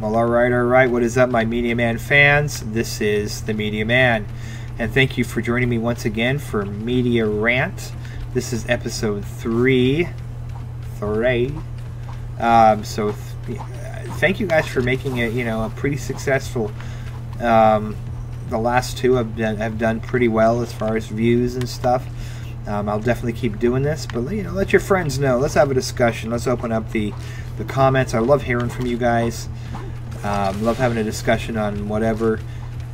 Well, alright. What is up, my Media Man fans? This is the Media Man. And thank you for joining me once again for Media Rant. This is episode 3. Thank you guys for making it, a pretty successful. The last two have done pretty well as far as views and stuff. I'll definitely keep doing this, but let your friends know. Let's have a discussion. Let's open up the comments. I love hearing from you guys. Love having a discussion on whatever.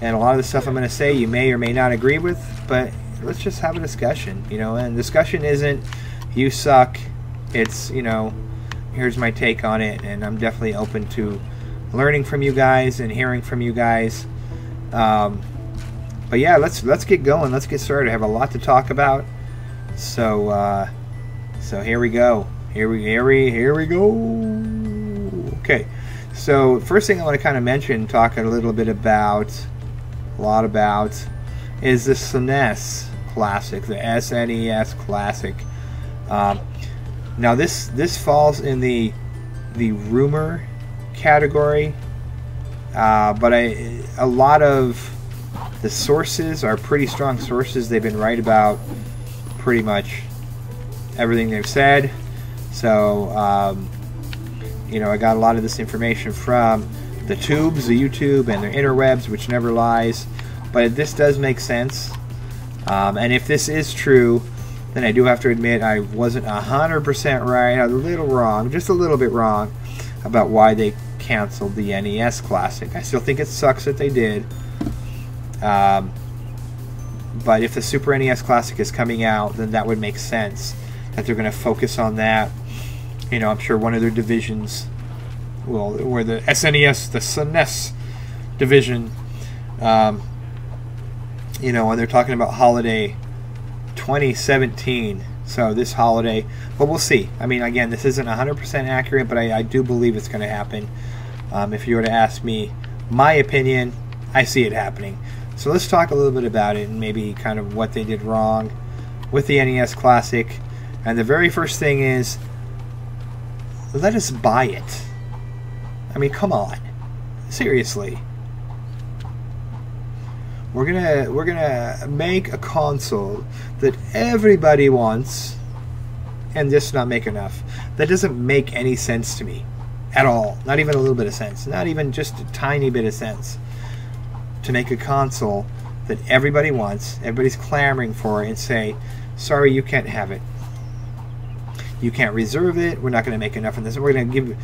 And a lot of the stuff I'm going to say you may or may not agree with, but let's just have a discussion. And discussion isn't you suck. It's here's my take on it, and I'm definitely open to learning from you guys and hearing from you guys. But yeah, let's get going. Let's get started. I have a lot to talk about. So here we go. Here we go. Okay. So first thing I want to kind of mention, talk a lot about, is the SNES Classic, the SNES Classic. Now this falls in the rumor category, but a lot of the sources are pretty strong sources. They've been right about pretty much everything they've said. So I got a lot of this information from the tubes, the YouTube, and the interwebs, which never lies. But this does make sense. And if this is true, then I do have to admit I wasn't 100% right. I was a little wrong, just a little bit wrong, about why they canceled the NES Classic. I still think it sucks that they did. But if the Super NES Classic is coming out, then that would make sense that they're going to focus on that. I'm sure one of their divisions, or the SNES division, and they're talking about holiday 2017, so this holiday, but we'll see. I mean, again, this isn't 100% accurate, but I do believe it's going to happen. If you were to ask me my opinion, I see it happening. So let's talk a little bit about it and maybe kind of what they did wrong with the NES Classic. And the very first thing is, let us buy it. I mean, come on, seriously. We're gonna make a console that everybody wants, and just not make enough. That doesn't make any sense to me at all. Not even a little bit of sense. Not even just a tiny bit of sense. To make a console that everybody wants, everybody's clamoring for, and say, sorry, you can't have it. You can't reserve it. We're not going to make enough of this. We're going to give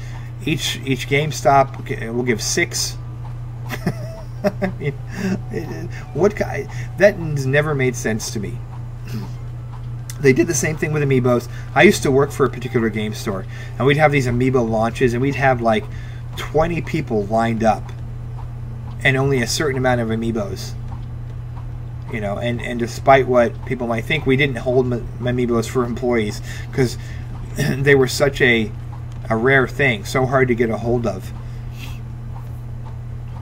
each GameStop, we'll give 6. I mean, that has never made sense to me. They did the same thing with Amiibos. I used to work for a particular game store, and we'd have these Amiibo launches, and we'd have like 20 people lined up, and only a certain amount of Amiibos. And despite what people might think, we didn't hold Amiibos for employees because they were such a rare thing, so hard to get a hold of.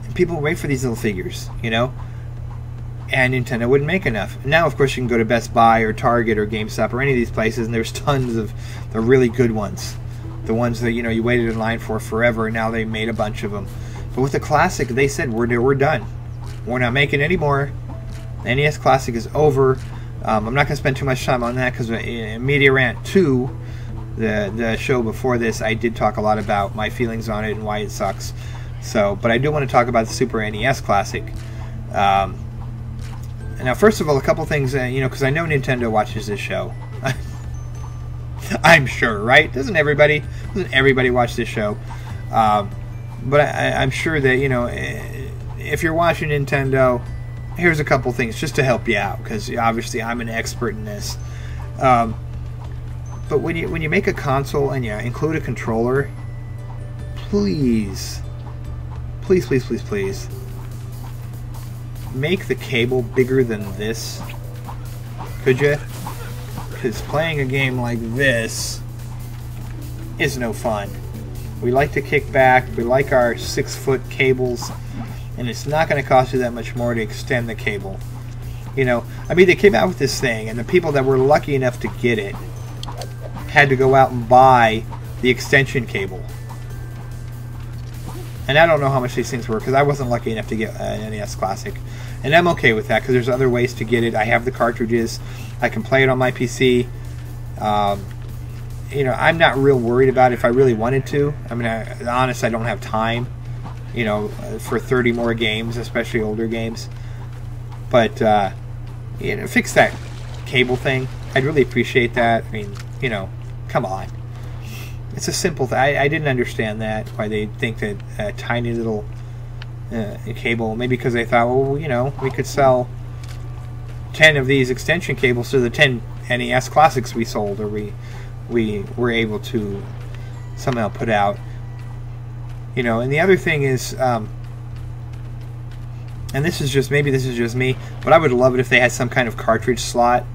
And people wait for these little figures, and Nintendo wouldn't make enough. Now, of course, you can go to Best Buy or Target or GameStop or any of these places, and there's tons of the really good ones. The ones that, you waited in line for forever, and now they made a bunch of them. But with the Classic, they said, we're done. We're not making any more. The NES Classic is over. I'm not going to spend too much time on that because in Media Rant 2, the show before this, I did talk a lot about my feelings on it and why it sucks. But I do want to talk about the Super NES Classic. Now, first of all, a couple things, because I know Nintendo watches this show. I'm sure, right? Doesn't everybody watch this show? But I'm sure that, if you're watching Nintendo, here's a couple things just to help you out, because obviously I'm an expert in this. But when you make a console and you include a controller, please make the cable bigger than this. Could you? Because playing a game like this is no fun. We like to kick back. We like our 6-foot cables, and it's not going to cost you that much more to extend the cable. They came out with this thing, and the people that were lucky enough to get it had to go out and buy the extension cable. And I don't know how much these things were because I wasn't lucky enough to get an NES Classic. And I'm okay with that because there's other ways to get it. I have the cartridges. I can play it on my PC. You know, I'm not real worried about it if I really wanted to. I mean, honest, I don't have time, you know, for 30 more games, especially older games. But, you know, fix that cable thing. I'd really appreciate that. I mean, you know, come on. It's a simple thing. I didn't understand that, why they think that a tiny little cable, maybe because they thought, well, you know, we could sell 10 of these extension cables to the 10 NES Classics we sold, or we were able to somehow put out. You know, and the other thing is, and this is just, maybe this is just me, but I would love it if they had some kind of cartridge slot,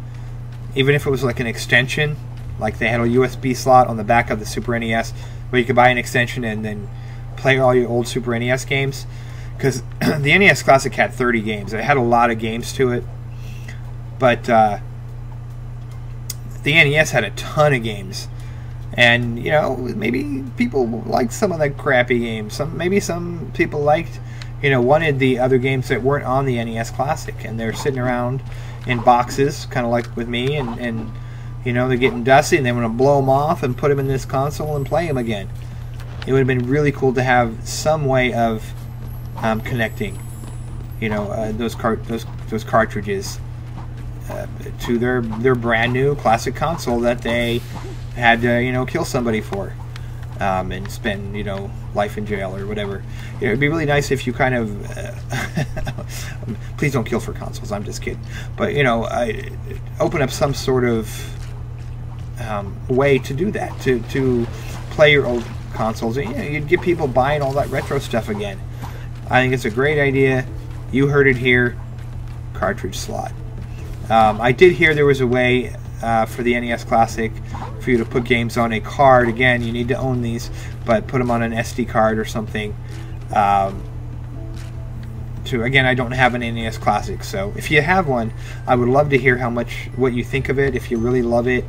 even if it was like an extension. Like they had a USB slot on the back of the Super NES where you could buy an extension and then play all your old Super NES games. Because the NES Classic had 30 games. It had a lot of games to it. But the NES had a ton of games. And, you know, maybe people liked some of the crappy games. Maybe some people liked, you know, wanted the other games that weren't on the NES Classic. And they're sitting around in boxes, kind of like with me, and you know, they're getting dusty, and they want to blow them off and put them in this console and play them again. It would have been really cool to have some way of connecting, you know, those cartridges to their brand new classic console that they had to, you know, kill somebody for and spend, you know, life in jail or whatever. You know, it'd be really nice if you kind of please don't kill for consoles. I'm just kidding. But you know, open up some sort of way to do that, to play your old consoles. You know, you'd get people buying all that retro stuff again. I think it's a great idea. You heard it here. Cartridge slot. I did hear there was a way for the NES Classic for you to put games on a card. Again, you need to own these, but put them on an SD card or something. Again, I don't have an NES Classic, so if you have one, I would love to hear what you think of it, if you really love it,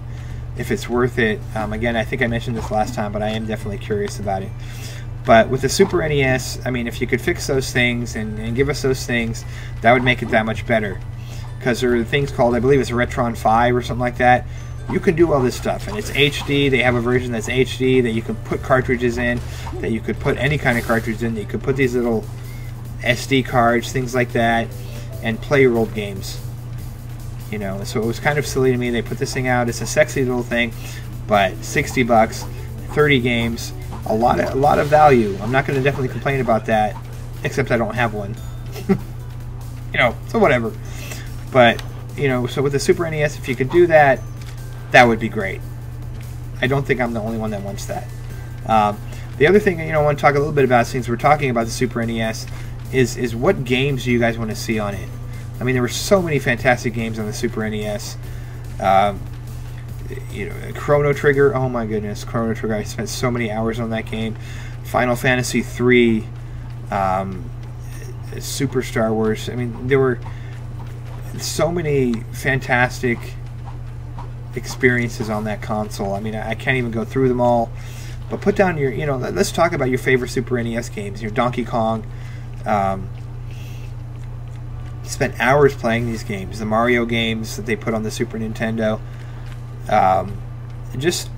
if it's worth it. Again, I think I mentioned this last time, but I am definitely curious about it. But with the Super NES, I mean, if you could fix those things and give us those things, that would make it that much better. Because there are things called, I believe it's Retron 5 or something like that. You can do all this stuff, and it's HD. They have a version that's HD that you can put cartridges in, that you could put any kind of cartridge in, that you could put these little SD cards, things like that, and play your old games. You know, so it was kind of silly to me. They put this thing out. It's a sexy little thing, but $60, 30 games, a lot of value. I'm not going to definitely complain about that, except I don't have one. You know, so whatever. But you know, so with the Super NES, if you could do that, that would be great. I don't think I'm the only one that wants that. The other thing, you know, I want to talk a little bit about, since we're talking about the Super NES, is what games do you guys want to see on it? I mean, there were so many fantastic games on the Super NES. You know, Chrono Trigger. Oh my goodness, Chrono Trigger! I spent so many hours on that game. Final Fantasy III, Super Star Wars. I mean, there were so many fantastic experiences on that console. I mean, I can't even go through them all. But put down your, you know, let's talk about your favorite Super NES games. Your Donkey Kong. Spent hours playing these games. The Mario games that they put on the Super Nintendo. Just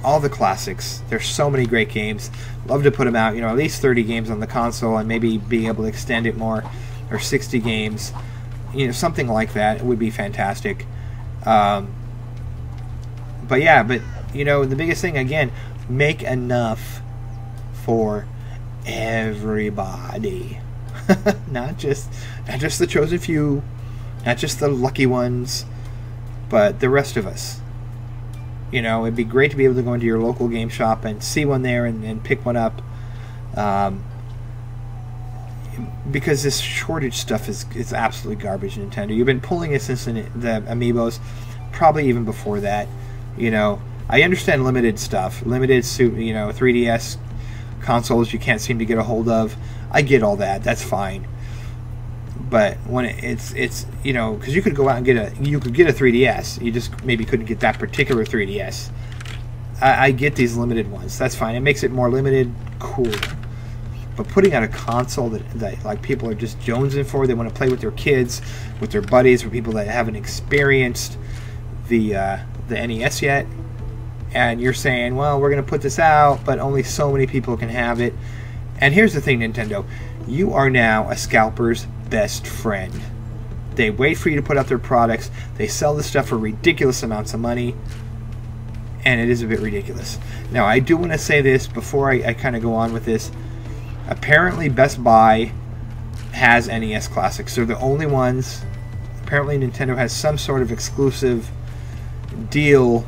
all the classics. There's so many great games. Love to put them out. You know, at least 30 games on the console, and maybe be able to extend it more, or 60 games. You know, something like that. It would be fantastic. But yeah, but you know, the biggest thing, again, make enough for everybody. not just the chosen few, not just the lucky ones, but the rest of us. You know, it'd be great to be able to go into your local game shop and see one there and pick one up. Because this shortage stuff is absolutely garbage, Nintendo. You've been pulling it since the Amiibos, probably even before that. You know, I understand limited stuff, limited, you know, 3DS consoles you can't seem to get a hold of. I get all that. That's fine. But when it's you know, because you could go out and get a 3DS, you just maybe couldn't get that particular 3DS. I get these limited ones. That's fine. It makes it more limited. Cool. But putting out a console that like people are just jonesing for, they want to play with their kids, with their buddies, or people that haven't experienced the NES yet, and you're saying, well, we're going to put this out, but only so many people can have it. And here's the thing, Nintendo, you are now a scalper's best friend. They wait for you to put out their products. They sell this stuff for ridiculous amounts of money, and it is a bit ridiculous. Now, I do want to say this before I kind of go on with this. Apparently, Best Buy has NES Classics. They're the only ones. Apparently, Nintendo has some sort of exclusive deal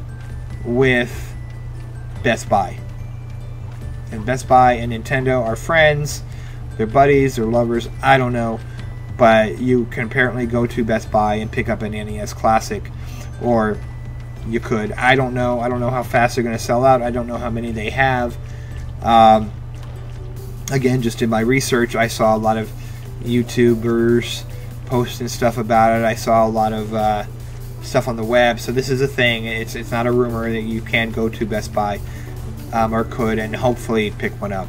with Best Buy. And Best Buy and Nintendo are friends. They're buddies. They're lovers. I don't know. But you can apparently go to Best Buy and pick up an NES Classic. Or you could. I don't know. I don't know how fast they're going to sell out. I don't know how many they have. Again, just in my research, I saw a lot of YouTubers posting stuff about it. I saw a lot of stuff on the web. So this is a thing. It's not a rumor that you can go to Best Buy or could and hopefully pick one up.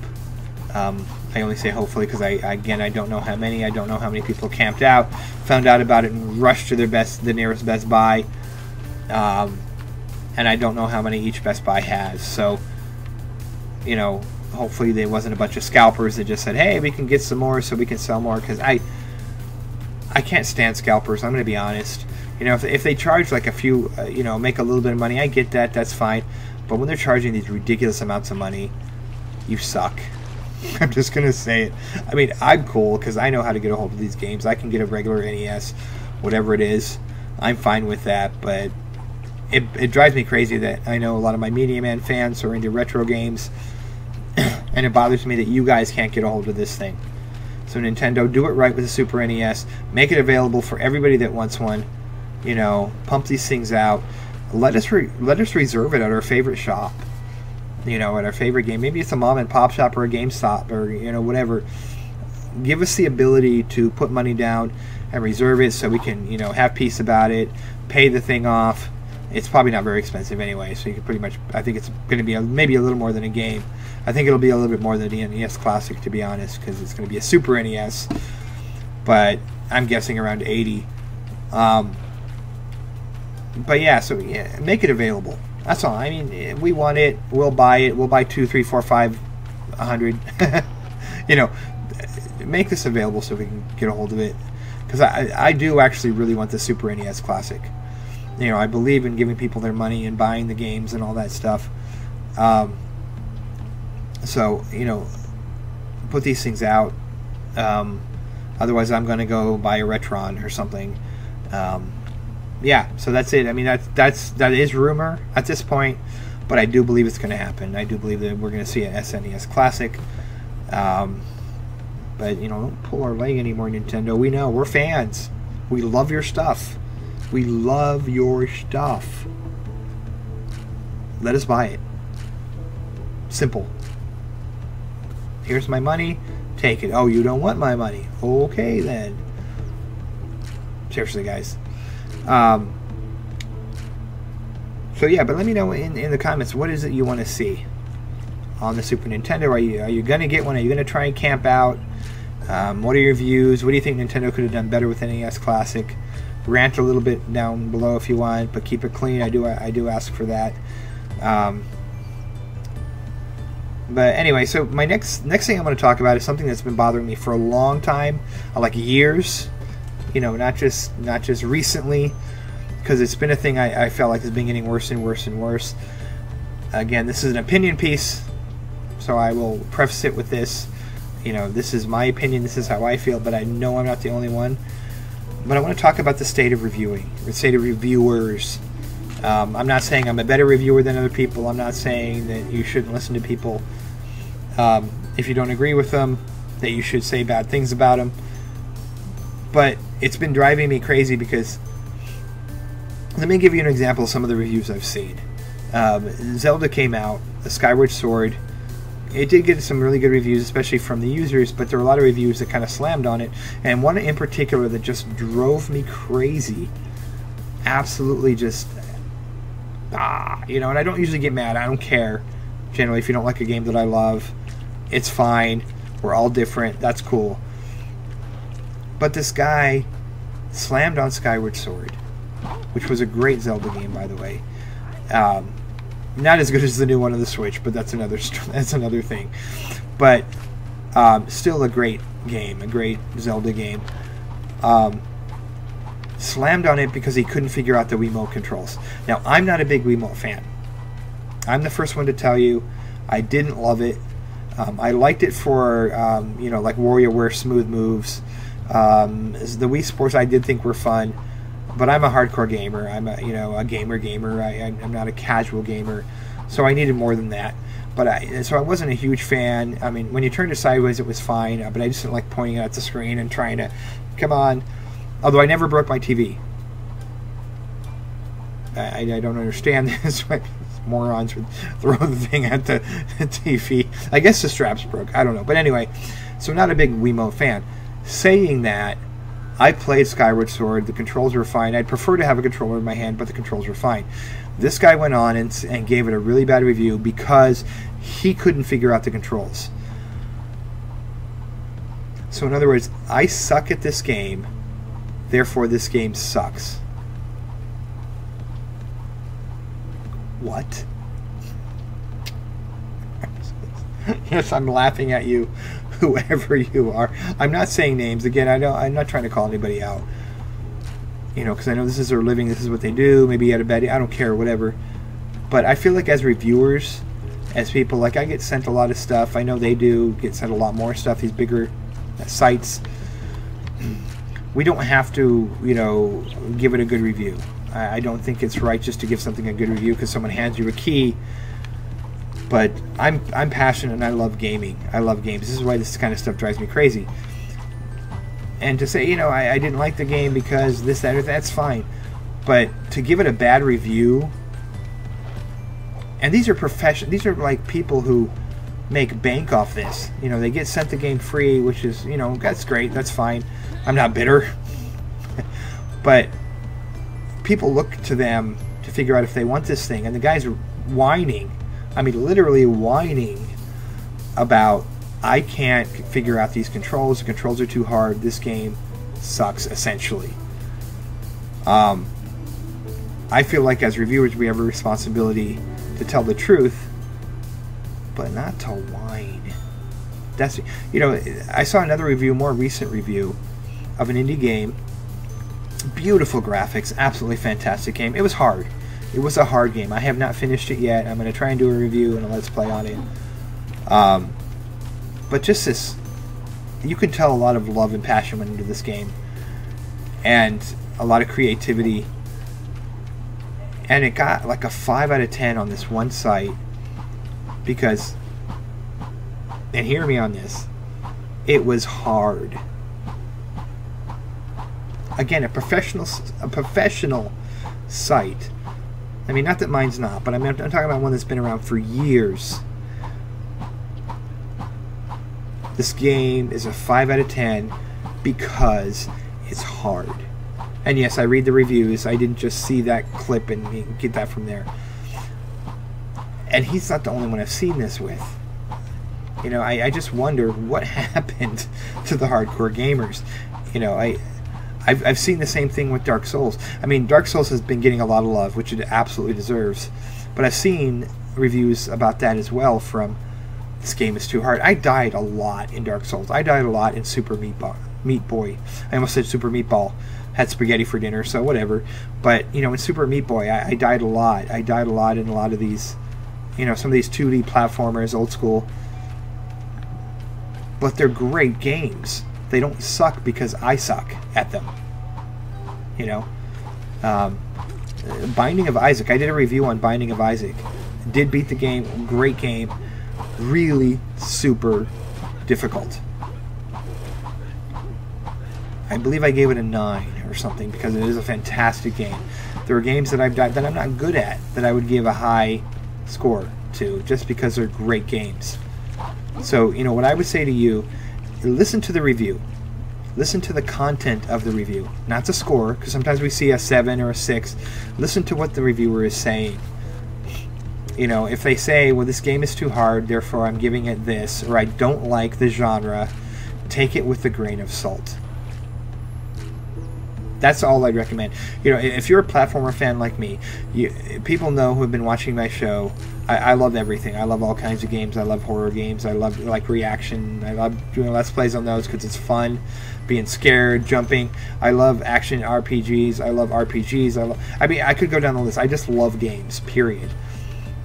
I only say hopefully because I don't know how many. I don't know how many people camped out, found out about it, and rushed to the nearest Best Buy. And I don't know how many each Best Buy has. So, you know, hopefully there wasn't a bunch of scalpers that just said, hey, we can get some more so we can sell more. Because I can't stand scalpers, I'm going to be honest. You know, if they charge like a few, you know, make a little bit of money, I get that, that's fine. But when they're charging these ridiculous amounts of money, you suck. I'm just going to say it. I mean, I'm cool because I know how to get a hold of these games. I can get a regular NES, whatever it is. I'm fine with that, but it drives me crazy that I know a lot of my Media Rant fans are into retro games, and it bothers me that you guys can't get a hold of this thing. So Nintendo, do it right with the Super NES. Make it available for everybody that wants one. You know, pump these things out. Let us reserve it at our favorite shop. You know, at our favorite game. Maybe it's a mom and pop shop or a GameStop or, you know, whatever. Give us the ability to put money down and reserve it so we can, you know, have peace about it. Pay the thing off. It's probably not very expensive anyway, so you can pretty much, I think it's going to be maybe a little more than a game. I think it'll be a little bit more than the NES Classic, to be honest, because it's going to be a Super NES. But I'm guessing around 80. But yeah, so yeah, make it available. That's all. I mean, we want it. We'll buy it. We'll buy 2, 3, 4, 5, 100. You know, make this available so we can get a hold of it. Because I do actually really want the Super NES Classic. You know, I believe in giving people their money and buying the games and all that stuff. So, you know, put these things out. Otherwise, I'm going to go buy a Retron or something. Yeah, so that's it. I mean, that is rumor at this point, but I do believe it's going to happen. I do believe that we're going to see an SNES Classic. But, you know, don't pull our leg anymore, Nintendo. We know. We're fans. We love your stuff. We love your stuff. Let us buy it. Simple. Here's my money. Take it. Oh, you don't want my money. Okay, then. Seriously, guys. So yeah, but let me know in the comments, what is it you want to see on the Super Nintendo? Are you gonna get one? Are you gonna try and camp out? What are your views? What do you think Nintendo could have done better with NES Classic? Rant a little bit down below if you want, but keep it clean. I do ask for that. But anyway, so my next thing I'm going to talk about is something that's been bothering me for a long time, like years. You know, not just recently, because it's been a thing I felt like has been getting worse and worse and worse. Again, this is an opinion piece, so I will preface it with this. You know, this is my opinion, this is how I feel, but I know I'm not the only one. But I want to talk about the state of reviewing, the state of reviewers. I'm not saying I'm a better reviewer than other people. I'm not saying that you shouldn't listen to people if you don't agree with them, that you should say bad things about them. But it's been driving me crazy because, let me give you an example of some of the reviews I've seen. Zelda came out, the Skyward Sword. It did get some really good reviews, especially from the users, but there were a lot of reviews that kind of slammed on it. And one in particular that just drove me crazy. Absolutely just, you know, and I don't usually get mad. I don't care. Generally, if you don't like a game that I love, it's fine. We're all different. That's cool. But this guy slammed on Skyward Sword, which was a great Zelda game, by the way. Not as good as the new one on the Switch, but that's another thing. But still a great game, a great Zelda game. Slammed on it because he couldn't figure out the Wiimote controls. Now, I'm not a big Wiimote fan. I'm the first one to tell you I didn't love it. I liked it for, like WarioWare smooth moves. The Wii Sports I did think were fun, but I'm a hardcore gamer. I'm a gamer. I'm not a casual gamer, so I needed more than that. But so I wasn't a huge fan. I mean, when you turned it sideways, it was fine, but I just didn't like pointing at the screen and trying to, come on. Although I never broke my TV. I don't understand this. Morons would throw the thing at the TV. I guess the straps broke. I don't know. But anyway, so not a big Wiimote fan. Saying that, I played Skyward Sword. The controls were fine. I'd prefer to have a controller in my hand, but the controls were fine. This guy went on and gave it a really bad review because he couldn't figure out the controls. So in other words, I suck at this game, therefore this game sucks. What? Yes, I'm laughing at you, whoever you are. I'm not saying names. Again, I'm not trying to call anybody out. Because I know this is their living, this is what they do. Maybe you had a bad day. I don't care, whatever. But I feel like as reviewers, as people, like I get sent a lot of stuff. I know they do get sent a lot more stuff, these bigger sites. We don't have to, give it a good review. I don't think it's right just to give something a good review because someone hands you a key. But I'm passionate and I love gaming. I love games. This is why this kind of stuff drives me crazy. And to say, I didn't like the game because this, that, or that's fine. But to give it a bad review, and these are like people who make bank off this. They get sent the game free, which is, that's great, that's fine. I'm not bitter. But people look to them to figure out if they want this thing, and the guy's whining. I mean, literally whining about, I can't figure out these controls. The controls are too hard. This game sucks, essentially. I feel like as reviewers, we have a responsibility to tell the truth, but not to whine. That's, I saw another review, more recent review, of an indie game. Beautiful graphics, absolutely fantastic game. It was hard. It was a hard game. I have not finished it yet. I'm going to try and do a review and a let's play on it. But just this, you can tell a lot of love and passion went into this game, and a lot of creativity. And it got like a 5 out of 10 on this one site because, and hear me on this, it was hard. Again, a professional site. I mean, not that mine's not, but I'm talking about one that's been around for years. This game is a 5 out of 10 because it's hard. And yes, I read the reviews. I didn't just see that clip and get that from there. And he's not the only one I've seen this with. I just wonder what happened to the hardcore gamers. I've seen the same thing with Dark Souls. I mean, Dark Souls has been getting a lot of love, which it absolutely deserves. But I've seen reviews about that as well from, this game is too hard. I died a lot in Dark Souls. I died a lot in Super Meat Boy. I almost said Super Meatball. Had spaghetti for dinner, so whatever. But, in Super Meat Boy, I died a lot. I died a lot in a lot of these, some of these 2D platformers, old school. But they're great games. They don't suck because I suck at them. Binding of Isaac. I did a review on Binding of Isaac. Did beat the game. Great game. Really super difficult. I believe I gave it a 9 or something because it is a fantastic game. There are games that I've done that I'm not good at that I would give a high score to just because they're great games. So, what I would say to you, listen to the review. Listen to the content of the review, not the score, because sometimes we see a 7 or a 6. Listen to what the reviewer is saying. You know, if they say, well, this game is too hard, therefore I'm giving it this, or I don't like the genre, take it with a grain of salt. That's all I'd recommend. You know, if you're a platformer fan like me, people know who have been watching my show. I love everything. I love all kinds of games. I love horror games. I love like reaction. I love doing Let's Plays on those because it's fun, being scared, jumping. I love action RPGs. I love RPGs. I mean, I could go down the list. I just love games, period.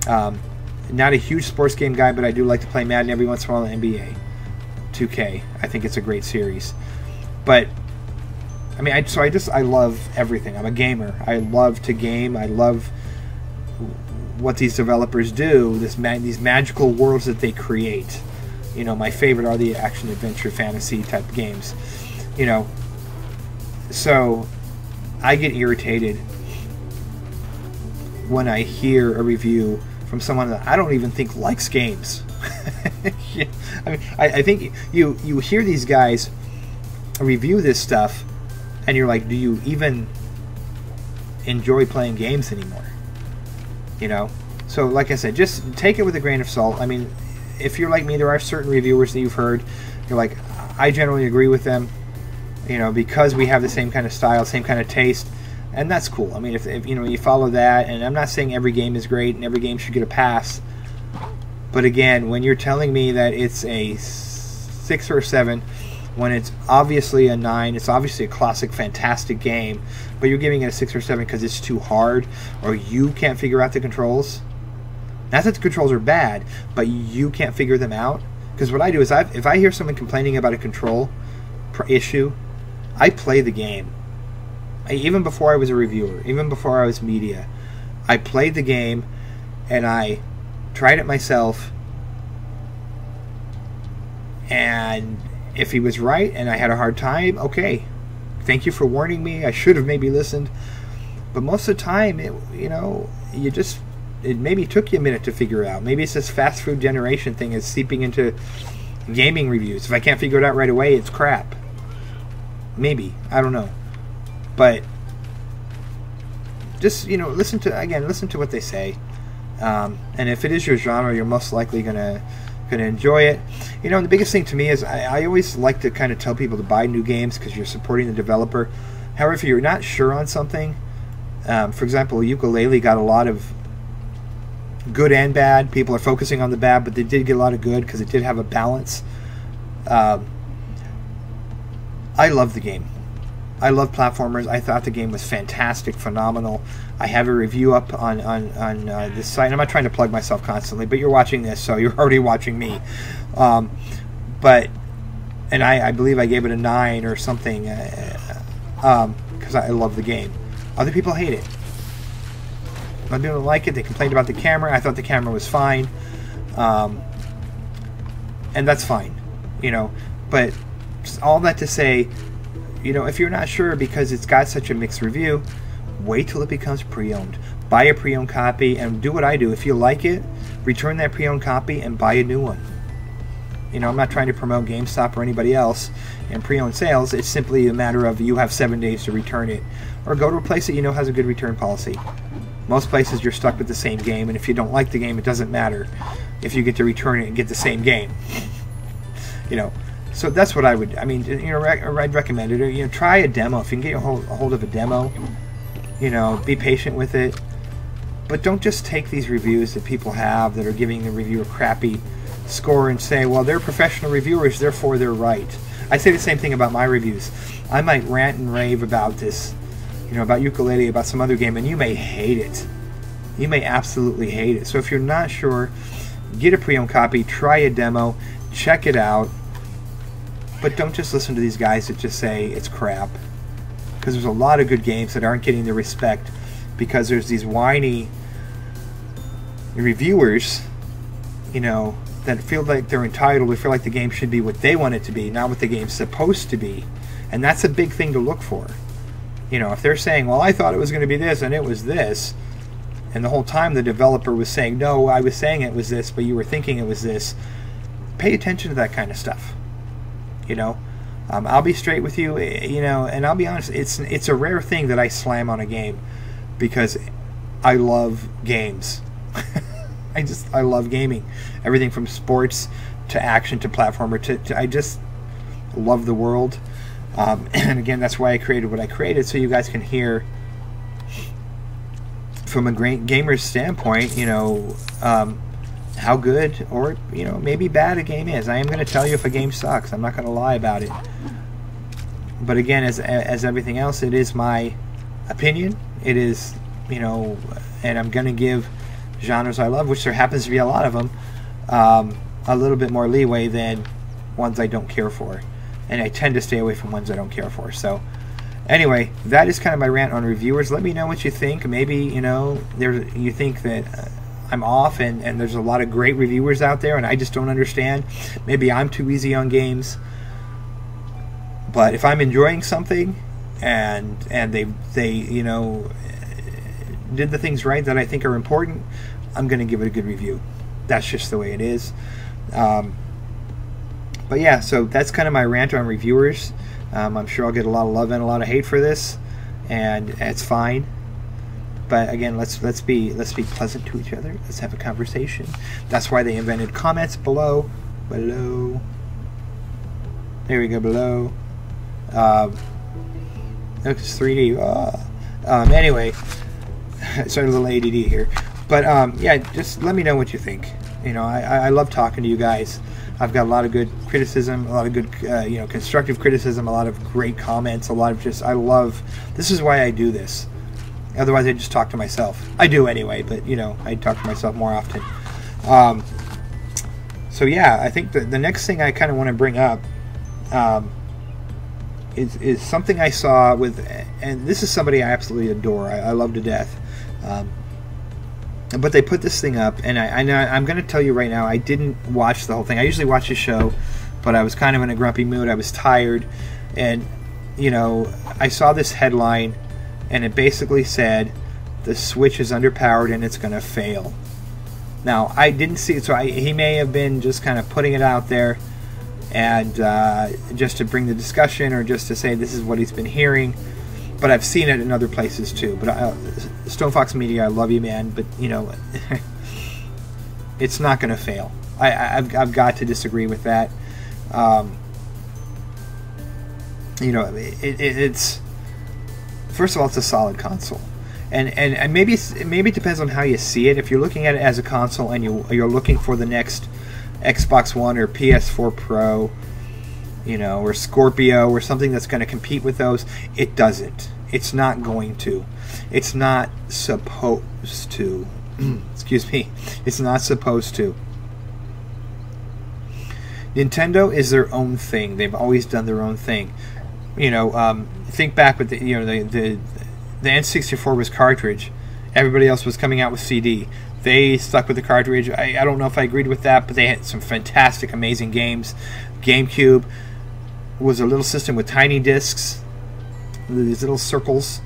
Not a huge sports game guy, but I do like to play Madden every once in a while. NBA 2K. I think it's a great series. But I mean, I love everything. I'm a gamer. I love to game. I love what these developers do. These magical worlds that they create. You know, my favorite are the action, adventure, fantasy type games. You know, so I get irritated when I hear a review from someone that I don't even think likes games. Yeah, I mean, I think you hear these guys review this stuff, and you're like, do you even enjoy playing games anymore? You know? So, like I said, just take it with a grain of salt. I mean, if you're like me, there are certain reviewers that you've heard. You're like, I generally agree with them, you know, because we have the same kind of style, same kind of taste, and that's cool. I mean, if you know, you follow that, and I'm not saying every game is great and every game should get a pass, but again, when you're telling me that it's a 6 or a 7, when it's obviously a 9, it's obviously a classic, fantastic game, but you're giving it a 6 or 7 because it's too hard, or you can't figure out the controls. Not that the controls are bad, but you can't figure them out. Because what I do is, if I hear someone complaining about a control issue, I play the game. Even before I was a reviewer, even before I was media, I played the game, and I tried it myself, and if he was right and I had a hard time, okay, thank you for warning me. I should have maybe listened. But most of the time, you know, it maybe took you a minute to figure out. Maybe it's this fast food generation thing is seeping into gaming reviews. If I can't figure it out right away, it's crap. Maybe. I don't know. But just, you know, listen to what they say. And if it is your genre, you're most likely gonna enjoy it. You know, and the biggest thing to me is I always like to kind of tell people to buy new games because you're supporting the developer. However, if you're not sure on something, for example, Yooka-Laylee got a lot of good and bad. People are focusing on the bad, but they did get a lot of good because it did have a balance. I love the game. I love platformers. I thought the game was fantastic, phenomenal. I have a review up on this site. I'm not trying to plug myself constantly, but you're watching this, so you're already watching me. But I believe I gave it a 9 or something because I love the game. Other people hate it. Other people don't like it. They complained about the camera. I thought the camera was fine, and that's fine, you know. But all that to say, you know, if you're not sure because it's got such a mixed review, wait till it becomes pre-owned. Buy a pre-owned copy and do what I do. If you like it, return that pre-owned copy and buy a new one. You know, I'm not trying to promote GameStop or anybody else in pre-owned sales. It's simply a matter of you have 7 days to return it. Or go to a place that you know has a good return policy. Most places you're stuck with the same game, and if you don't like the game, it doesn't matter if you get to return it and get the same game. You know, so that's what I would, I mean, you know, I'd recommend it. Or, you know, try a demo. If you can get a hold of a demo, you know, be patient with it. But don't just take these reviews that people have that are giving the review a crappy score and say, well, they're professional reviewers, therefore they're right. I say the same thing about my reviews. I might rant and rave about this, you know, about Yooka-Laylee, about some other game, and you may hate it. You may absolutely hate it. So if you're not sure, get a pre-owned copy, try a demo, check it out. But don't just listen to these guys that just say it's crap. Because there's a lot of good games that aren't getting the respect because there's these whiny reviewers, you know, that feel like they're entitled, or feel like the game should be what they want it to be, not what the game's supposed to be. And that's a big thing to look for. You know, if they're saying, well, I thought it was going to be this and it was this, and the whole time the developer was saying, no, I was saying it was this, but you were thinking it was this, pay attention to that kind of stuff. You know, I'll be straight with you, you know, and I'll be honest, it's a rare thing that I slam on a game because I love games. I love gaming. Everything from sports to action to platformer to I just love the world. And again, that's why I created what I created, so you guys can hear from a great gamer's standpoint, you know, how good or, you know, maybe bad a game is. I am going to tell you if a game sucks. I'm not going to lie about it. But again, as everything else, it is my opinion. It is, you know, and I'm going to give genres I love, which there happens to be a lot of them, a little bit more leeway than ones I don't care for. And I tend to stay away from ones I don't care for. So anyway, that is kind of my rant on reviewers. Let me know what you think. Maybe, you know, you think that I'm off and there's a lot of great reviewers out there and I just don't understand. Maybe I'm too easy on games. But if I'm enjoying something and they you know, did the things right that I think are important, I'm going to give it a good review. That's just the way it is. But yeah, so that's kind of my rant on reviewers. I'm sure I'll get a lot of love and a lot of hate for this, and it's fine. But again, let's be pleasant to each other. Let's have a conversation. That's why they invented comments below. There we go, below. It's 3D. Anyway, sorry, a little ADD here. But yeah, just let me know what you think. You know, I love talking to you guys. I've got a lot of good criticism, a lot of good, you know, constructive criticism, a lot of great comments, a lot of just, I love, this is why I do this. Otherwise, I just talk to myself. I do anyway, but, you know, I talk to myself more often. So, yeah, I think the next thing I kind of want to bring up is something I saw with, and this is somebody I absolutely adore. I love to death. But they put this thing up, and I'm going to tell you right now, I didn't watch the whole thing. I usually watch the show, but I was kind of in a grumpy mood. I was tired, and, you know, I saw this headline, and it basically said, the Switch is underpowered and it's going to fail. Now, I didn't see it, so he may have been just kind of putting it out there, and just to bring the discussion, or just to say this is what he's been hearing. But I've seen it in other places too. But Stone Fox Media, I love you, man. But, you know, it's not going to fail. I've got to disagree with that. You know, it's first of all, it's a solid console, and maybe it depends on how you see it. If you're looking at it as a console and you're looking for the next Xbox One or PS4 Pro, you know, or Scorpio, or something that's going to compete with those, it doesn't. It's not going to. It's not supposed to. Excuse me. It's not supposed to. Nintendo is their own thing. They've always done their own thing. You know, think back with the N64 was cartridge. Everybody else was coming out with CD. They stuck with the cartridge. I don't know if I agreed with that, but they had some fantastic, amazing games. GameCube was a little system with tiny discs, these little circles,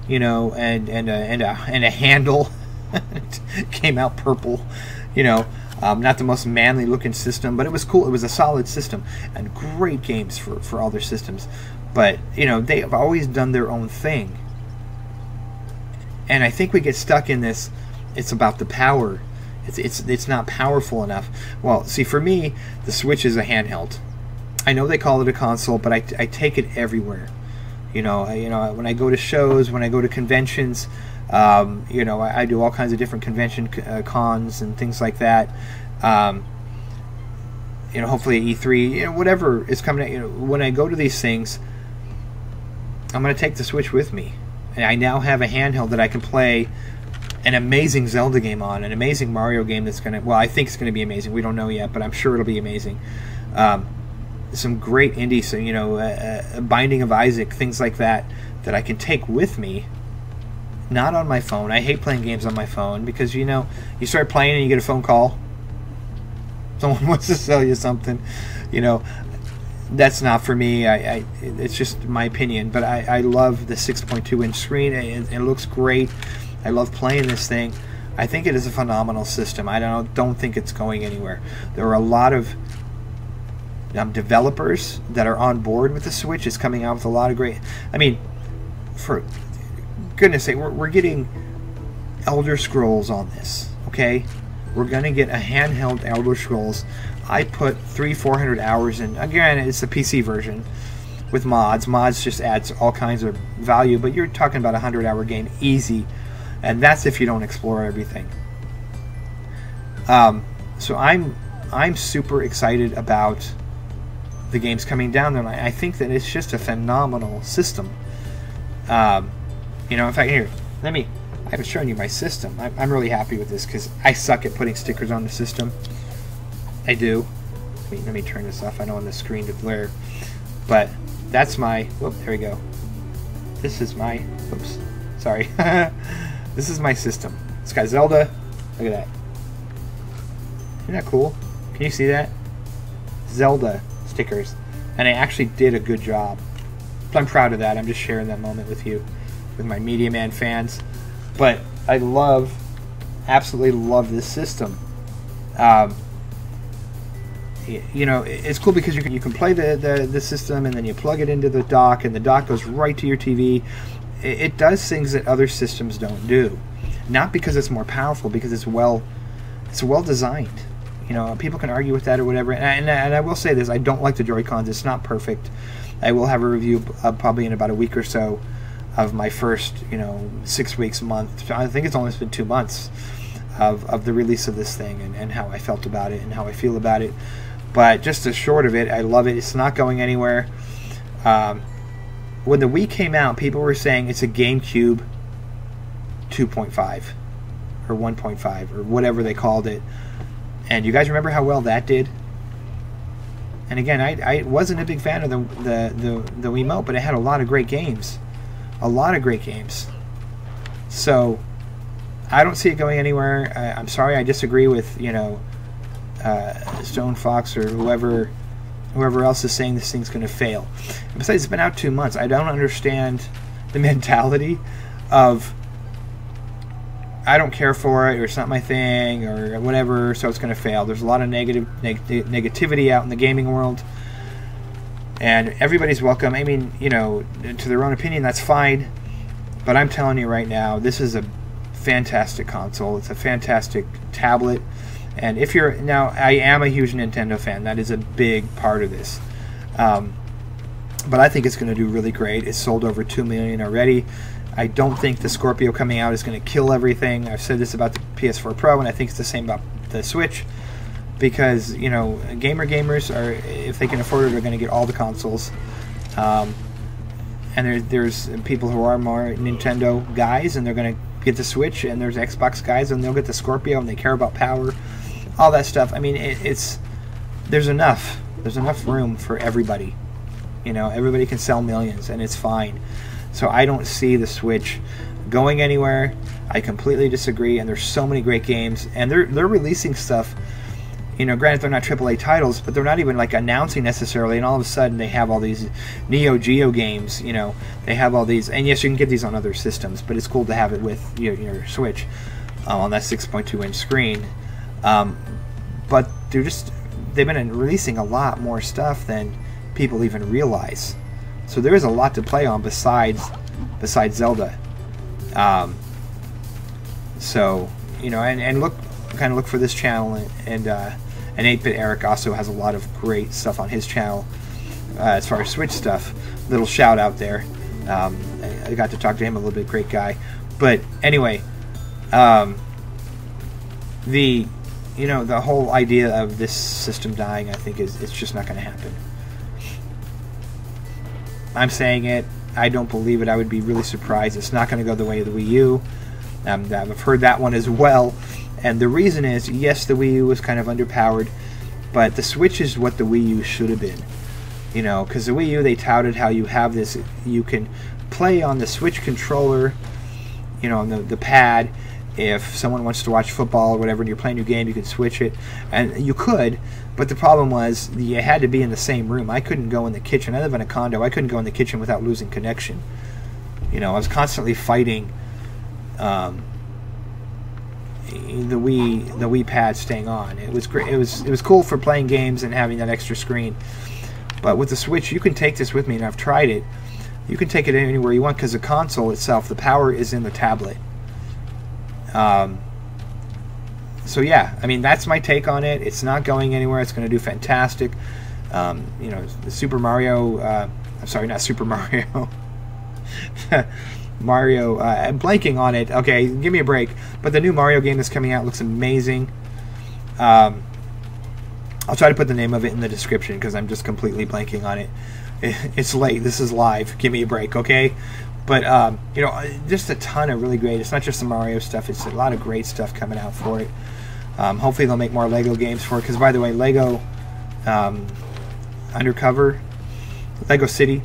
you know, and a handle. It came out purple, you know. Not the most manly looking system, but it was cool. It was a solid system, and great games for all their systems. But, you know, they have always done their own thing, and I think we get stuck in this. It's about the power. It's not powerful enough. Well, see, for me, the Switch is a handheld. I know they call it a console, but I take it everywhere. You know, when I go to shows, when I go to conventions, you know, I do all kinds of different convention cons and things like that. You know, hopefully at E3, you know, whatever is coming out. You know, when I go to these things, I'm going to take the Switch with me, and I now have a handheld that I can play an amazing Zelda game on, an amazing Mario game that's going to, well, I think it's going to be amazing. We don't know yet, but I'm sure it'll be amazing. Some great indies, so, you know, Binding of Isaac, things like that I can take with me, not on my phone. I hate playing games on my phone because, you know, you start playing and you get a phone call. Someone wants to sell you something, you know. That's not for me. It's just my opinion, but I love the 6.2-inch screen. It looks great. I love playing this thing. I think it is a phenomenal system. I don't think it's going anywhere. There are a lot of developers that are on board with the Switch. It's coming out with a lot of great. I mean, for goodness sake, we're getting Elder Scrolls on this. Okay, we're going to get a handheld Elder Scrolls. I put 300-400 hours in. Again, it's the PC version with mods. Mods just adds all kinds of value, but you're talking about a 100-hour game easy, and that's if you don't explore everything. So I'm super excited about the games coming down there. And I think that it's just a phenomenal system. You know, in fact, here, I haven't shown you my system. I'm really happy with this because I suck at putting stickers on the system. I do. Let me turn this off. I don't want the screen to blare. But that's my, whoop, there we go. This is my, oops, sorry. This is my system. It's got Zelda. Look at that. Isn't that cool? Can you see that? Zelda stickers. And I actually did a good job. I'm proud of that. I'm just sharing that moment with you, with my Media Man fans. But I love, absolutely love this system. You know, it's cool because you can play the system, and then you plug it into the dock, and the dock goes right to your TV. It does things that other systems don't do. Not because it's more powerful, because it's well designed. You know, people can argue with that or whatever. And I will say this: I don't like the Joy-Cons. It's not perfect. I will have a review probably in about a week or so of my first, 6 weeks, month. I think it's only been 2 months of the release of this thing, and how I felt about it and how I feel about it. But just the short of it, I love it. It's not going anywhere. When the Wii came out, people were saying it's a GameCube 2.5 or 1.5 or whatever they called it. And you guys remember how well that did? And again, I wasn't a big fan of the Wiimote, but it had a lot of great games. A lot of great games. So I don't see it going anywhere. I'm sorry, I disagree with, Stone Fox or whoever else is saying this thing's going to fail. And besides, it's been out 2 months. I don't understand the mentality of, I don't care for it, or it's not my thing, or whatever, so it's going to fail. There's a lot of negativity out in the gaming world, and everybody's welcome. I mean, to their own opinion, that's fine, but I'm telling you right now, this is a fantastic console. It's a fantastic tablet, and if you're, now, I am a huge Nintendo fan. That is a big part of this, but I think it's going to do really great. It's sold over 2 million already. I don't think the Scorpio coming out is going to kill everything. I've said this about the PS4 Pro, and I think it's the same about the Switch, because gamers are, if they can afford it, are going to get all the consoles. And there's people who are more Nintendo guys, and they're going to get the Switch, and there's Xbox guys, and they'll get the Scorpio, and they care about power, all that stuff. I mean, there's enough room for everybody. Everybody can sell millions, and it's fine. So I don't see the Switch going anywhere. I completely disagree, and there's so many great games, and they're releasing stuff. Granted, they're not AAA titles, but they're not even like announcing necessarily, and all of a sudden they have all these Neo Geo games. They have all these, and yes, you can get these on other systems, but it's cool to have it with your Switch on that 6.2-inch screen. But they've been releasing a lot more stuff than people even realize. So there is a lot to play on besides Zelda. So and look for this channel, and 8-Bit Eric also has a lot of great stuff on his channel as far as Switch stuff. Little shout out there. I got to talk to him a little bit. Great guy. But anyway, the whole idea of this system dying, I think it's just not going to happen. I'm saying it. I don't believe it. I would be really surprised. It's not going to go the way of the Wii U. I've heard that one as well. And the reason is, yes, the Wii U was kind of underpowered, but the Switch is what the Wii U should have been. Because the Wii U, they touted how you have this, you can play on the Switch controller, on the pad. If someone wants to watch football or whatever and you're playing your game, you could switch it. And you could, but the problem was you had to be in the same room. I couldn't go in the kitchen. I live in a condo. I couldn't go in the kitchen without losing connection. I was constantly fighting the Wii pad staying on. It was great. It was cool for playing games and having that extra screen. But with the Switch, you can take this with me, and I've tried it. You can take it anywhere you want, because the console itself, the power is in the tablet. So yeah, I mean, that's my take on it. It's not going anywhere. It's going to do fantastic. You know, the Super Mario. I'm sorry, not Super Mario. Mario. I'm blanking on it. Okay, give me a break. But the new Mario game that's coming out looks amazing. I'll try to put the name of it in the description because I'm just completely blanking on it. It's late. This is live. Give me a break, okay? But you know, just a ton of really great. It's not just the Mario stuff. It's a lot of great stuff coming out for it. Hopefully they'll make more Lego games for it. Because by the way, Lego Undercover, Lego City,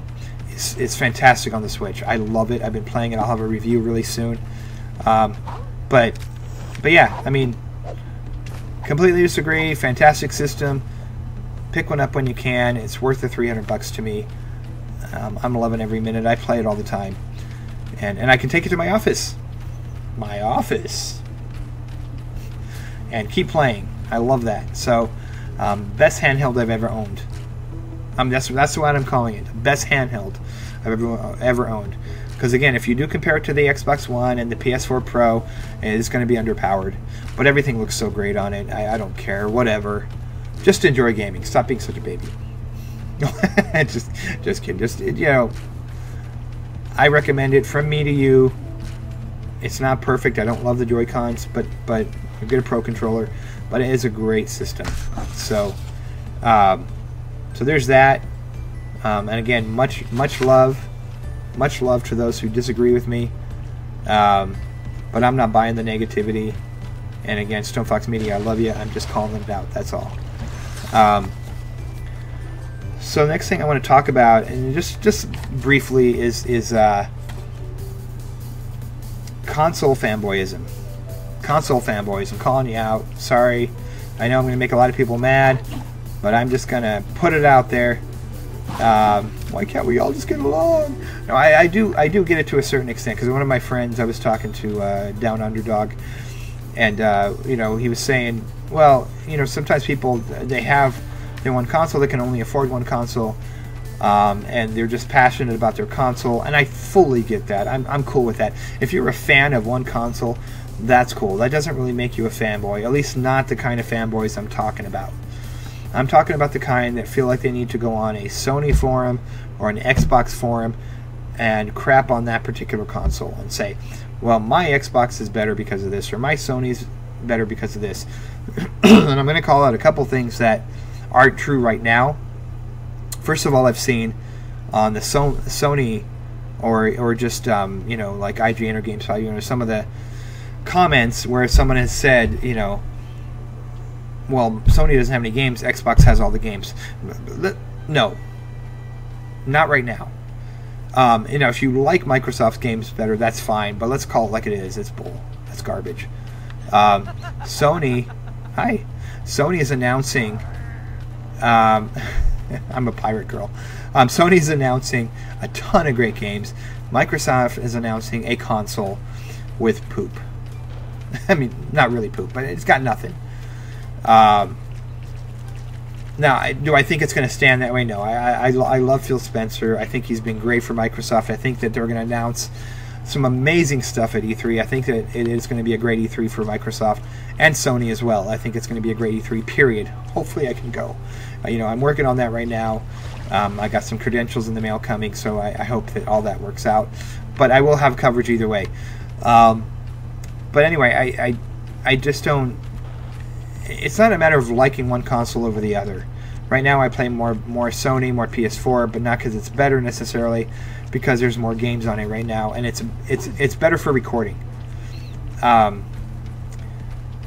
is fantastic on the Switch. I love it. I've been playing it. I'll have a review really soon. But yeah, I mean, completely disagree. Fantastic system. Pick one up when you can. It's worth the $300 to me. I'm loving every minute. I play it all the time, and I can take it to my office. And keep playing. I love that. So, best handheld I've ever owned. That's what I'm calling it. Best handheld I've ever owned. Because again, if you do compare it to the Xbox One and the PS4 Pro, it's going to be underpowered. But everything looks so great on it. I don't care. Whatever. Just enjoy gaming. Stop being such a baby. just kidding. Just, you know, I recommend it from me to you. It's not perfect. I don't love the Joy-Cons, but you get a Pro controller. But it is a great system. So, so there's that. And again, much love to those who disagree with me. But I'm not buying the negativity. And again, Stone Fox Media, I love you. I'm just calling it out. That's all. So the next thing I want to talk about, and just briefly, is console fanboyism. Console fanboys. I'm calling you out. Sorry. I know I'm going to make a lot of people mad, but I'm just going to put it out there. Why can't we all just get along? No, I do get it to a certain extent, because one of my friends I was talking to, Down Underdog, and you know, he was saying, well, you know, sometimes people, they have their one console, they can only afford one console, and they're just passionate about their console, and I fully get that. I'm cool with that. If you're a fan of one console, that's cool. That doesn't really make you a fanboy, at least not the kind of fanboys I'm talking about. I'm talking about the kind that feel like they need to go on a Sony forum or an Xbox forum and crap on that particular console and say, well, my Xbox is better because of this, or my Sony's better because of this. And I'm going to call out a couple things that aren't true right now. First of all, I've seen on the Sony or just you know, like IGN or GameSpot, you know, some of the comments where someone has said, you know, well, Sony doesn't have any games, Xbox has all the games. No, not right now. You know, if you like Microsoft's games better, that's fine, but let's call it like it is. It's bull. That's garbage. Sony is announcing, I'm a pirate girl. Sony's announcing a ton of great games. Microsoft is announcing a console with poop. I mean, not really poop, but it's got nothing. Now, do I think it's going to stand that way? No. I love Phil Spencer. I think he's been great for Microsoft. I think that they're going to announce some amazing stuff at E3. I think that it is going to be a great E3 for Microsoft and Sony as well. I think it's going to be a great E3, period. Hopefully I can go. You know, I'm working on that right now. I got some credentials in the mail coming, so I hope that all that works out. But I will have coverage either way. But anyway, I just don't... It's not a matter of liking one console over the other. Right now I play more Sony, more PS4, but not because it's better necessarily, because there's more games on it right now, and it's better for recording. And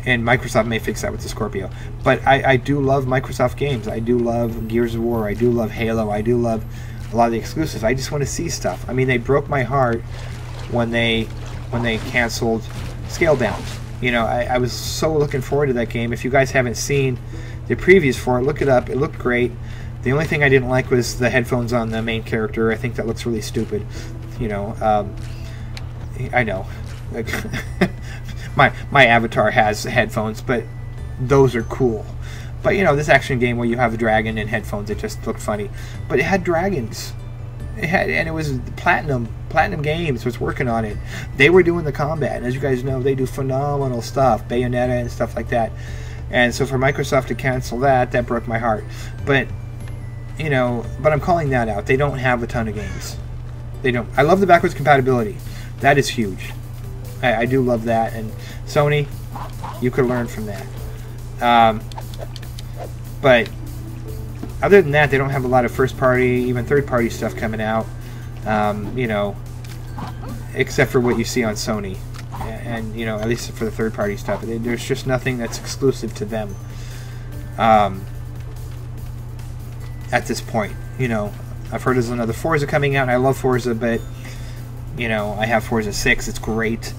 Microsoft may fix that with the Scorpio. But I do love Microsoft games. I do love Gears of War. I do love Halo. I do love a lot of the exclusives. I just want to see stuff. I mean, they broke my heart when they canceled Scale Down. You know, I was so looking forward to that game. If you guys haven't seen the previews for it, look it up. It looked great. The only thing I didn't like was the headphones on the main character. I think that looks really stupid. You know, I know. Like, my avatar has headphones, but those are cool. But, you know, this action game where you have a dragon and headphones, it just looked funny. But it had dragons. and it was Platinum Games was working on it. They were doing the combat, and as you guys know, they do phenomenal stuff, Bayonetta and stuff like that. And so for Microsoft to cancel that broke my heart. But you know, but I'm calling that out. They don't have a ton of games. They don't. I love the backwards compatibility. That is huge. I do love that. And Sony, you could learn from that. But other than that, they don't have a lot of first-party, even third-party stuff coming out. You know, except for what you see on Sony, and you know, at least for the third-party stuff, there's just nothing that's exclusive to them. At this point, you know, I've heard there's another Forza coming out, and I love Forza, but you know, I have Forza 6. It's great,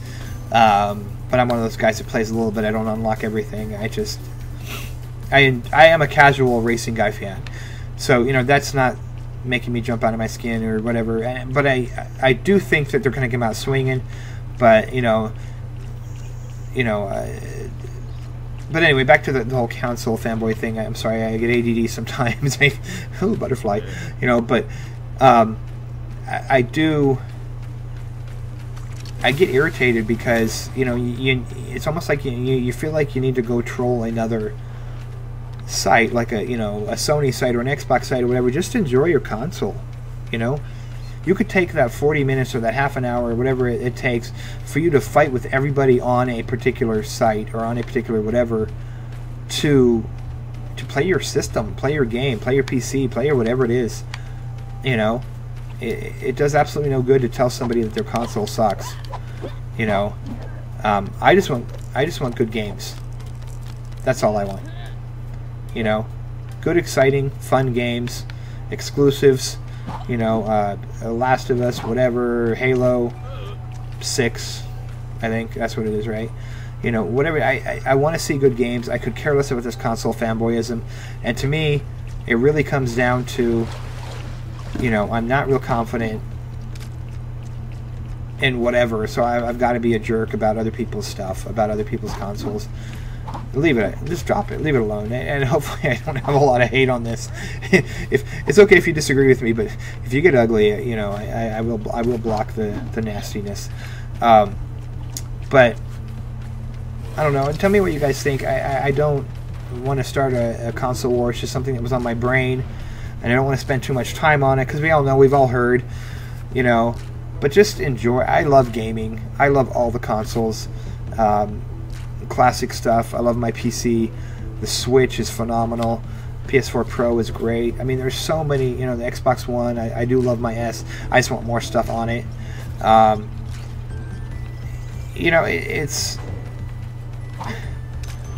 but I'm one of those guys that plays a little bit. I don't unlock everything. I am a casual racing guy fan, so you know that's not making me jump out of my skin or whatever. But I do think that they're going to come out swinging. But you know. But anyway, back to the whole console fanboy thing. I'm sorry, I get ADD sometimes. Ooh, butterfly, you know. But I get irritated because you know it's almost like you feel like you need to go troll another site, like a Sony site or an Xbox site or whatever. Just enjoy your console. You know, you could take that 40 minutes or that half an hour or whatever it takes for you to fight with everybody on a particular site or on a particular whatever to play your system, play your game, play your PC, play your whatever it is. You know, it does absolutely no good to tell somebody that their console sucks. You know, I just want good games. That's all I want. You know, good, exciting, fun games, exclusives. You know, Last of Us, whatever, Halo 6, I think that's what it is, right? You know, whatever. I want to see good games. I could care less about this console fanboyism, and to me, it really comes down to, you know, I'm not real confident in whatever, so I've got to be a jerk about other people's stuff, about other people's consoles. Leave it. Just drop it. Leave it alone. And hopefully I don't have a lot of hate on this. If it's okay if you disagree with me, but if you get ugly, you know, I will block the nastiness. But I don't know. Tell me what you guys think. I don't want to start a console war. It's just something that was on my brain, and I don't want to spend too much time on it because we all know, we've all heard, you know. But just enjoy. I love gaming. I love all the consoles. Classic stuff. I love my PC. The Switch is phenomenal. PS4 Pro is great. I mean, there's so many, you know, the Xbox One. I do love my S. I just want more stuff on it. You know, it's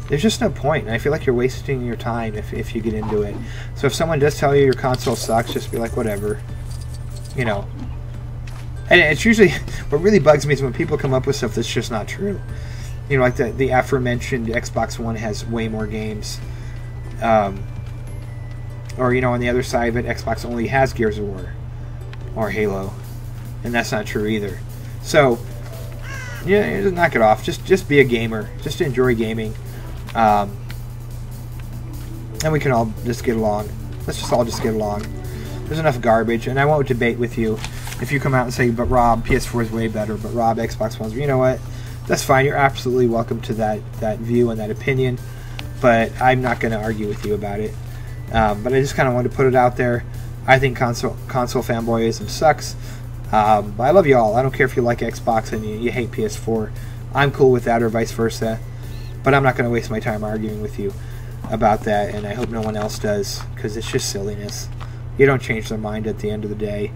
there's just no point, and I feel like you're wasting your time if you get into it. So if someone does tell you your console sucks, just be like, whatever, you know. And it's usually, what really bugs me is when people come up with stuff that's just not true. You know, like the aforementioned Xbox One has way more games. Or, you know, on the other side of it, Xbox only has Gears of War. Or Halo. And that's not true either. So, yeah, just knock it off. Just be a gamer. Just enjoy gaming. And we can all just get along. Let's just all just get along. There's enough garbage, and I won't debate with you if you come out and say, but Rob, PS4 is way better, but Rob, Xbox One's... You know what? That's fine. You're absolutely welcome to that view and that opinion, but I'm not going to argue with you about it. But I just kind of wanted to put it out there. I think console fanboyism sucks. I love you all. I don't care if you like Xbox and you hate PS4. I'm cool with that, or vice versa. But I'm not going to waste my time arguing with you about that, and I hope no one else does, because it's just silliness. You don't change their mind at the end of the day.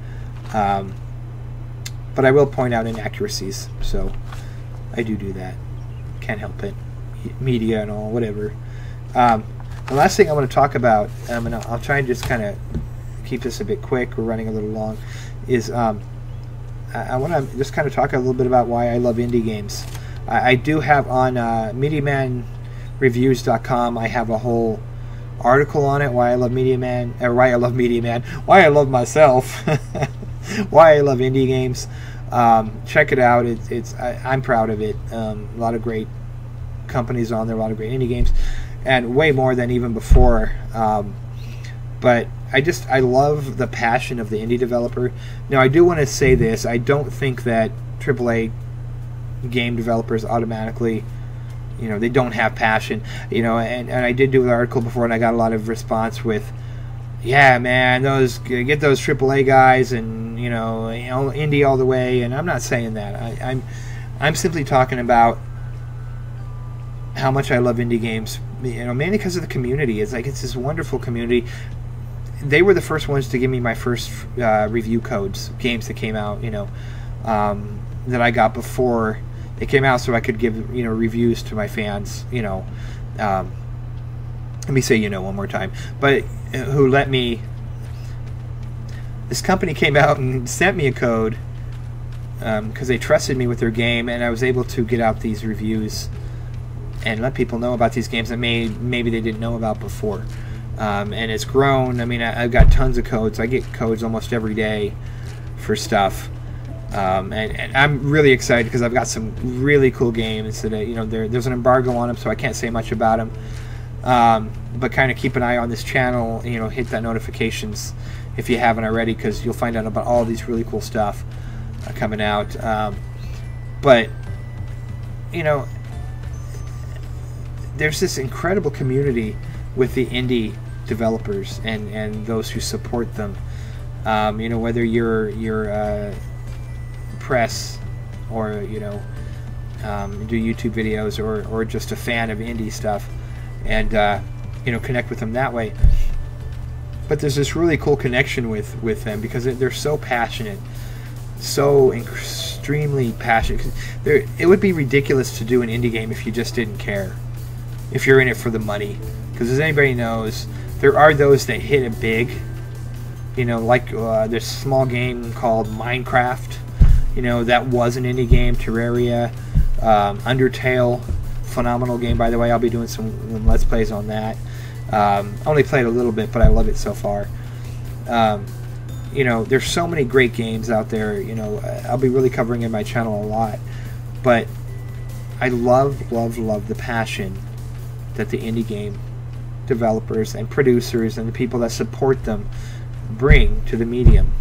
But I will point out inaccuracies, so I do that. Can't help it. Media and all, whatever. The last thing I want to talk about, and I'll try and just kind of keep this a bit quick. We're running a little long. Is I want to just kind of talk a little bit about why I love indie games. I do have on MediaReviews.com. I have a whole article on it. Why I love MediaMan, or why I love MediaMan. Why I love myself. Why I love indie games. Check it out. I'm proud of it. A lot of great companies on there. A lot of great indie games, and way more than even before. But I love the passion of the indie developer. Now, I do want to say this. I don't think that AAA game developers automatically, you know, they don't have passion. You know, and I did do an article before, and I got a lot of response with, yeah, man, get those AAA guys, and you know, indie all the way. And I'm not saying that. I'm simply talking about how much I love indie games. You know, mainly because of the community. It's this wonderful community. They were the first ones to give me my first review codes, games that came out, you know, that I got before they came out, so I could give, you know, reviews to my fans, you know. Let me say, you know, one more time. But who let me... This company came out and sent me a code because they trusted me with their game, and I was able to get out these reviews and let people know about these games that maybe they didn't know about before. And it's grown. I mean, I've got tons of codes. I get codes almost every day for stuff. And I'm really excited because I've got some really cool games that, you know, there's an embargo on them, so I can't say much about them. But kind of keep an eye on this channel, you know, hit that notifications if you haven't already, because you'll find out about all these really cool stuff coming out. But, you know, there's this incredible community with the indie developers and those who support them. You know, whether you're press or, you know, do YouTube videos or just a fan of indie stuff, and you know, connect with them that way. But there's this really cool connection with them because they're so passionate, so extremely passionate. It would be ridiculous to do an indie game if you just didn't care, if you're in it for the money. Because as anybody knows, there are those that hit it big. You know, like this small game called Minecraft. You know, that was an indie game. Terraria, Undertale, phenomenal game, by the way. I'll be doing some Let's Plays on that. Only played a little bit, but I love it so far. You know, there's so many great games out there. You know, I'll be really covering in my channel a lot. But I love the passion that the indie game developers and producers and the people that support them bring to the medium.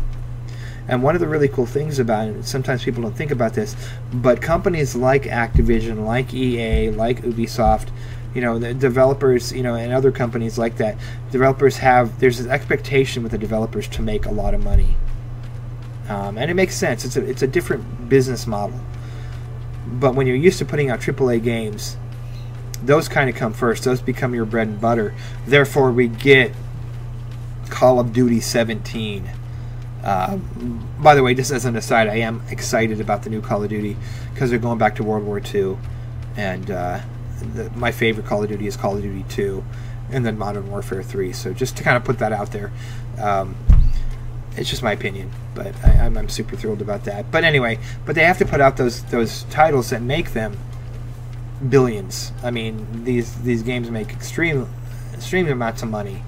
And one of the really cool things about it, sometimes people don't think about this, but companies like Activision, like EA, like Ubisoft, you know, the developers, you know, and other companies like that, developers there's an expectation with the developers to make a lot of money. And it makes sense. It's a different business model. But when you're used to putting out AAA games, those kind of come first. Those become your bread and butter. Therefore, we get Call of Duty 17. By the way, just as an aside, I am excited about the new Call of Duty because they're going back to World War II. And my favorite Call of Duty is Call of Duty 2 and then Modern Warfare 3. So just to kind of put that out there. It's just my opinion, but I'm super thrilled about that. But anyway, but they have to put out those titles that make them billions. I mean, these games make extreme amounts of money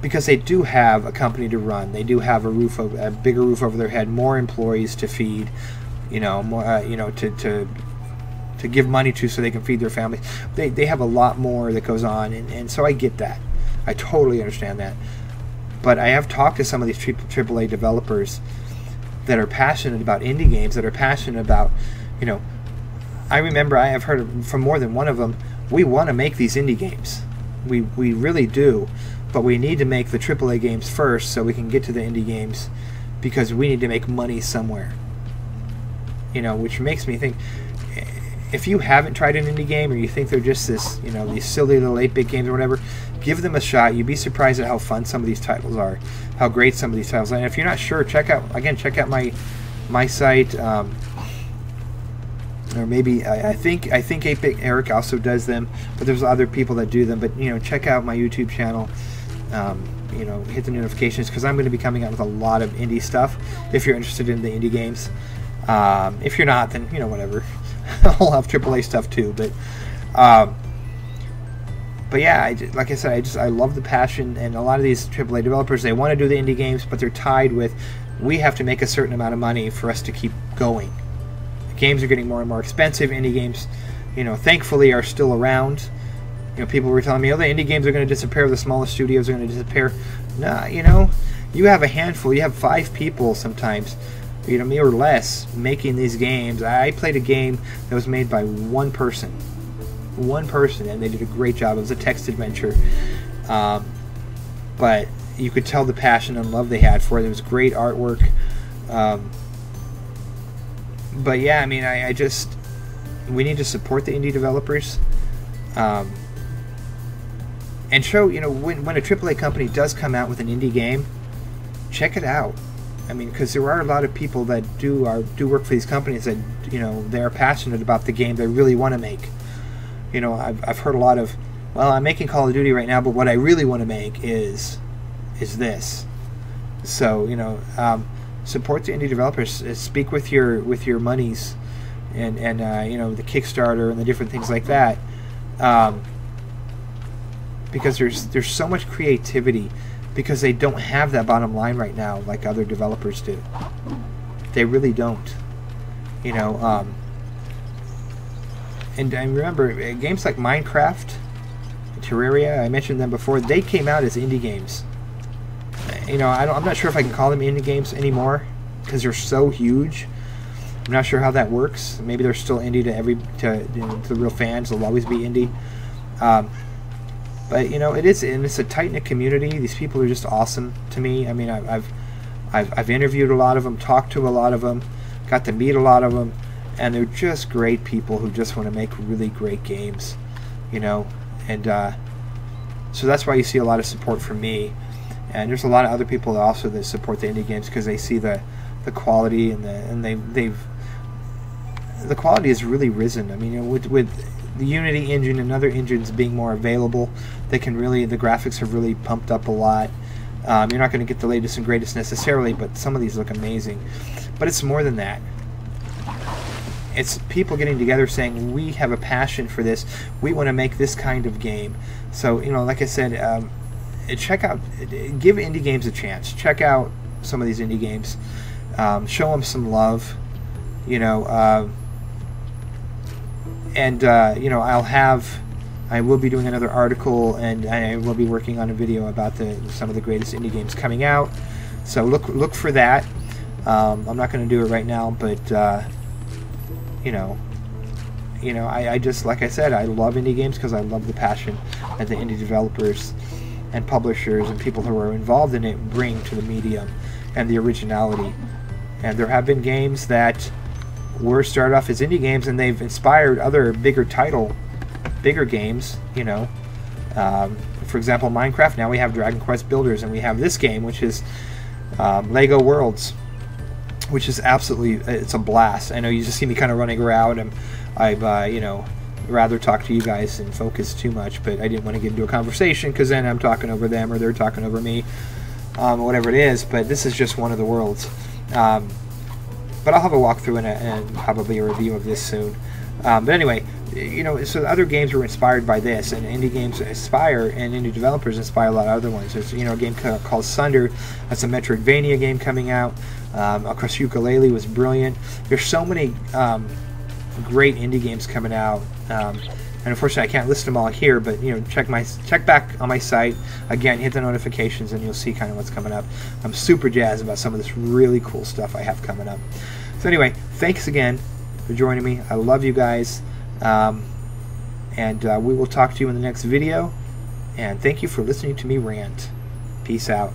because they do have a company to run. They do have a bigger roof over their head, more employees to feed, you know, more you know, to give money to so they can feed their families. They have a lot more that goes on, and so I get that. I totally understand that. But I have talked to some of these AAA developers that are passionate about indie games, that are passionate about, you know, I remember I have heard from more than one of them, we want to make these indie games. We really do, but we need to make the AAA games first so we can get to the indie games because we need to make money somewhere. You know, which makes me think, if you haven't tried an indie game or you think they're just this, you know, these silly little 8-bit games or whatever, give them a shot. You'd be surprised at how fun some of these titles are, how great some of these titles are. And if you're not sure, check out my site. Or maybe I think 8-Bit Eric also does them, but there's other people that do them. But you know, check out my YouTube channel. You know, hit the notifications because I'm going to be coming out with a lot of indie stuff. If you're interested in the indie games, if you're not, then you know, whatever. I'll have AAA stuff too. But yeah, like I said, I love the passion, and a lot of these AAA developers, they want to do the indie games, but they're tied with, we have to make a certain amount of money for us to keep going. Games are getting more and more expensive. Indie games, you know, thankfully are still around. You know, people were telling me, oh, the indie games are going to disappear, the smallest studios are going to disappear. Nah, you know, you have a handful, you have 5 people sometimes, you know, me or less, making these games. I played a game that was made by one person, and they did a great job. It was a text adventure, but you could tell the passion and love they had for it. It was great artwork. But yeah, I mean, I just, we need to support the indie developers, and show, you know, when a AAA company does come out with an indie game, check it out. I mean, because there are a lot of people that do work for these companies that, you know, they're passionate about the game they really want to make. You know, I've heard a lot of, well, I'm making Call of Duty right now, but what I really want to make is this. So, you know, support the indie developers. Speak with your monies, and you know, the Kickstarter and the different things like that, because there's so much creativity, because they don't have that bottom line right now like other developers do. They really don't. You know, and I remember games like Minecraft, Terraria, I mentioned them before, they came out as indie games. You know, I'm not sure if I can call them indie games anymore, because they're so huge. I'm not sure how that works. Maybe they're still indie to the real fans. They'll always be indie. But you know, it's a tight-knit community. These people are just awesome to me. I mean, I've interviewed a lot of them, talked to a lot of them, got to meet a lot of them, and they're just great people who just want to make really great games. You know, and so that's why you see a lot of support from me. And there's a lot of other people also that support the indie games, because they see the quality, and the quality has really risen. I mean, you know, with the Unity engine and other engines being more available, the graphics have really pumped up a lot. You're not going to get the latest and greatest necessarily, but some of these look amazing. But it's more than that. It's people getting together saying, we have a passion for this, we want to make this kind of game. So, you know, like I said, check out, give indie games a chance. Check out some of these indie games. Show them some love. You know, and you know, I will be doing another article, and I will be working on a video about some of the greatest indie games coming out. So look for that. I'm not going to do it right now, but you know, I just, like I said, I love indie games because I love the passion that the indie developers and publishers and people who are involved in it bring to the medium, and the originality. And there have been games that were started off as indie games, and they've inspired other bigger games, you know. For example, Minecraft. Now we have Dragon Quest Builders, and we have this game, which is Lego Worlds, which is absolutely, it's a blast. I know you just see me kind of running around, and I've you know, rather talk to you guys and focus too much, but I didn't want to get into a conversation, because then I'm talking over them or they're talking over me, whatever it is. But this is just one of the worlds. But I'll have a walkthrough and probably a review of this soon. But anyway, you know, so other games were inspired by this, and indie games inspire, and indie developers inspire a lot of other ones. There's, you know, a game called Sunder. That's a Metroidvania game coming out. Of course, Yooka-Laylee was brilliant. There's so many great indie games coming out. And unfortunately, I can't list them all here, but you know, check back on my site again. Hit the notifications, and you'll see kind of what's coming up. I'm super jazzed about some of this really cool stuff I have coming up. So anyway, thanks again for joining me. I love you guys, and we will talk to you in the next video. And thank you for listening to me rant. Peace out.